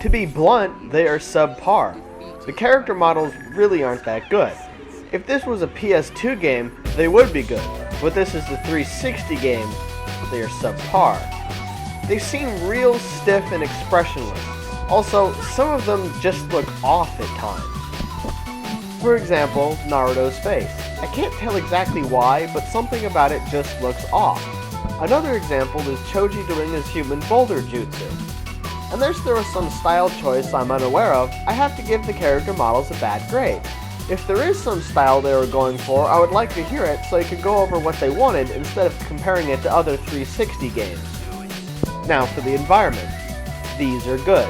To be blunt, they are subpar. The character models really aren't that good. If this was a PS2 game, they would be good, but this is the 360 game, they are subpar. They seem real stiff and expressionless. Also, some of them just look off at times. For example, Naruto's face. I can't tell exactly why, but something about it just looks off. Another example is Choji doing his human boulder jutsu. Unless there was some style choice I'm unaware of, I have to give the character models a bad grade. If there is some style they were going for, I would like to hear it so I could go over what they wanted instead of comparing it to other 360 games. Now for the environment. These are good.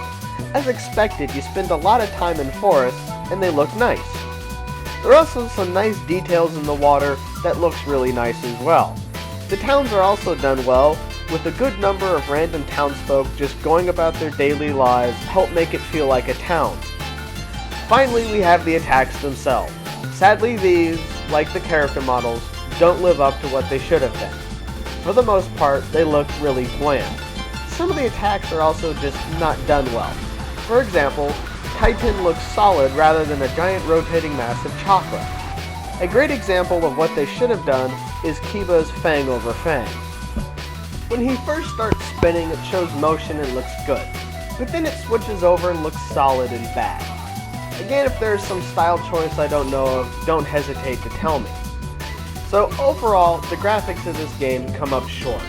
As expected, you spend a lot of time in forests, and they look nice. There are also some nice details in the water that looks really nice as well. The towns are also done well, with a good number of random townsfolk just going about their daily lives help make it feel like a town. Finally, we have the attacks themselves. Sadly, these, like the character models, don't live up to what they should have been. For the most part, they look really bland. Some of the attacks are also just not done well. For example, Titan looks solid rather than a giant rotating mass of chakra. A great example of what they should have done is Kiba's Fang over Fang. When he first starts spinning, it shows motion and looks good, but then it switches over and looks solid and bad. Again, if there's some style choice I don't know of, don't hesitate to tell me. So overall, the graphics of this game come up short.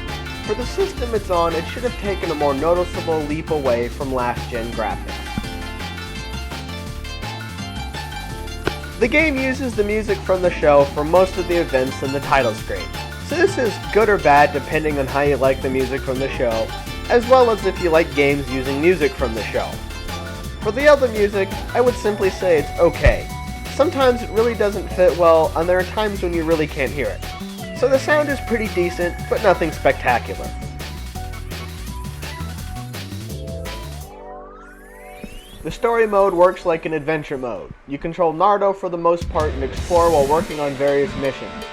For the system it's on, it should have taken a more noticeable leap away from last-gen graphics. The game uses the music from the show for most of the events in the title screen. So this is good or bad depending on how you like the music from the show, as well as if you like games using music from the show. For the other music, I would simply say it's okay. Sometimes it really doesn't fit well, and there are times when you really can't hear it. So the sound is pretty decent, but nothing spectacular. The story mode works like an adventure mode. You control Naruto for the most part and explore while working on various missions.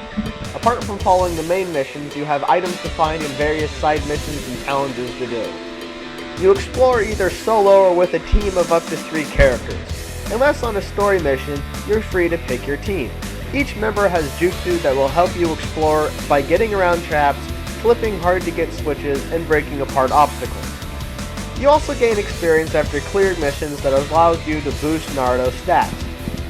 Apart from following the main missions, you have items to find and various side missions and challenges to do. You explore either solo or with a team of up to 3 characters. Unless on a story mission, you're free to pick your team. Each member has jutsu that will help you explore by getting around traps, flipping hard to get switches, and breaking apart obstacles. You also gain experience after cleared missions that allows you to boost Naruto's stats.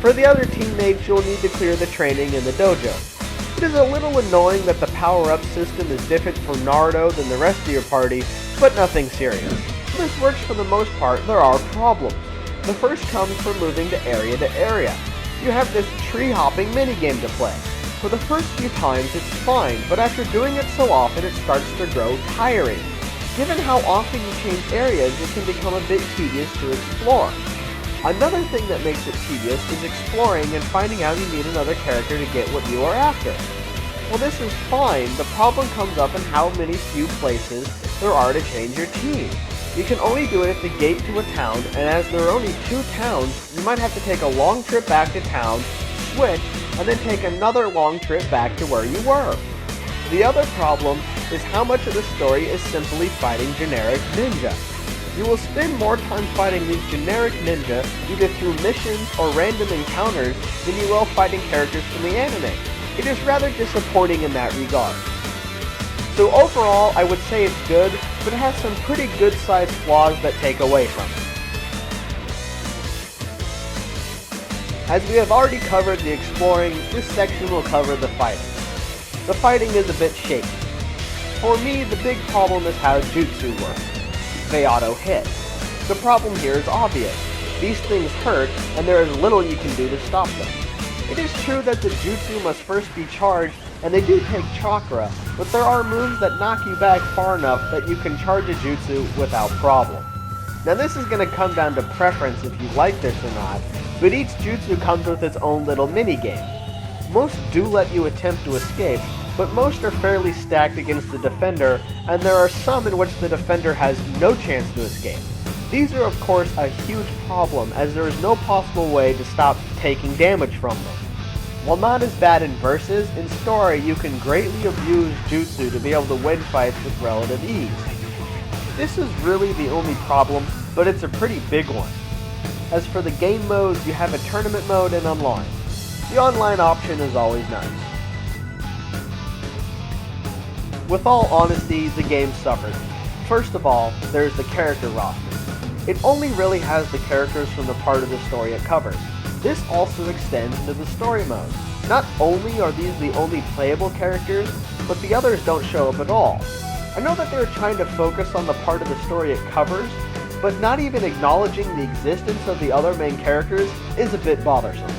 For the other teammates, you'll need to clear the training in the dojo. It is a little annoying that the power-up system is different for Naruto than the rest of your party, but nothing serious. This works for the most part. There are problems. The first comes from moving to area. You have this tree-hopping minigame to play. For the first few times it's fine, but after doing it so often it starts to grow tiring. Given how often you change areas, it can become a bit tedious to explore. Another thing that makes it tedious is exploring and finding out you need another character to get what you are after. Well, this is fine. The problem comes up in how many few places there are to change your team. You can only do it at the gate to a town, and as there are only 2 towns, you might have to take a long trip back to town, switch, and then take another long trip back to where you were. The other problem is how much of the story is simply fighting generic ninja. You will spend more time fighting these generic ninja either through missions or random encounters than you will fighting characters from the anime. It is rather disappointing in that regard. So overall, I would say it's good, but it has some pretty good-sized flaws that take away from it. As we have already covered the exploring, this section will cover the fighting. The fighting is a bit shaky. For me, the big problem is how jutsu work. They auto-hit. The problem here is obvious. These things hurt, and there is little you can do to stop them. It is true that the jutsu must first be charged, and they do take chakra, but there are moves that knock you back far enough that you can charge a jutsu without problem. Now this is going to come down to preference if you like this or not, but each jutsu comes with its own little mini-game. Most do let you attempt to escape, but most are fairly stacked against the defender, and there are some in which the defender has no chance to escape. These are of course a huge problem, as there is no possible way to stop taking damage from them. While not as bad in versus, in story you can greatly abuse jutsu to be able to win fights with relative ease. This is really the only problem, but it's a pretty big one. As for the game modes, you have a tournament mode and online. The online option is always nice. With all honesty, the game suffers. First of all, there's the character roster. It only really has the characters from the part of the story it covers. This also extends into the story mode. Not only are these the only playable characters, but the others don't show up at all. I know that they're trying to focus on the part of the story it covers, but not even acknowledging the existence of the other main characters is a bit bothersome.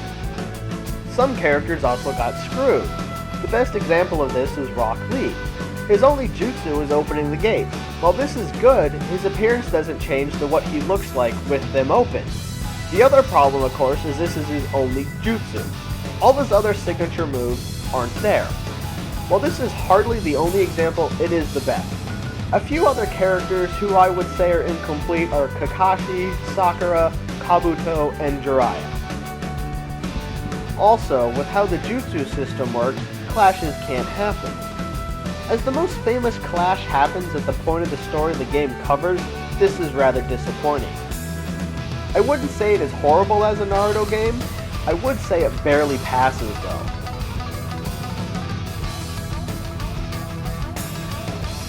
Some characters also got screwed. The best example of this is Rock Lee. His only jutsu is opening the gates. While this is good, his appearance doesn't change to what he looks like with them open. The other problem, of course, is this is his only jutsu. All his other signature moves aren't there. While this is hardly the only example, it is the best. A few other characters who I would say are incomplete are Kakashi, Sakura, Kabuto, and Jiraiya. Also, with how the jutsu system works, clashes can't happen. As the most famous clash happens at the point of the story the game covers, this is rather disappointing. I wouldn't say it is horrible as a Naruto game, I would say it barely passes though.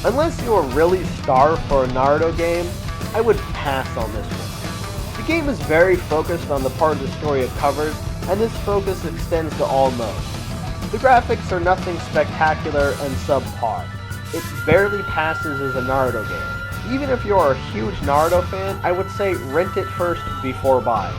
Unless you are really starved for a Naruto game, I would pass on this one. The game is very focused on the part of the story it covers, and this focus extends to all modes. The graphics are nothing spectacular and subpar. It barely passes as a Naruto game. Even if you are a huge Naruto fan, I would say rent it first before buying.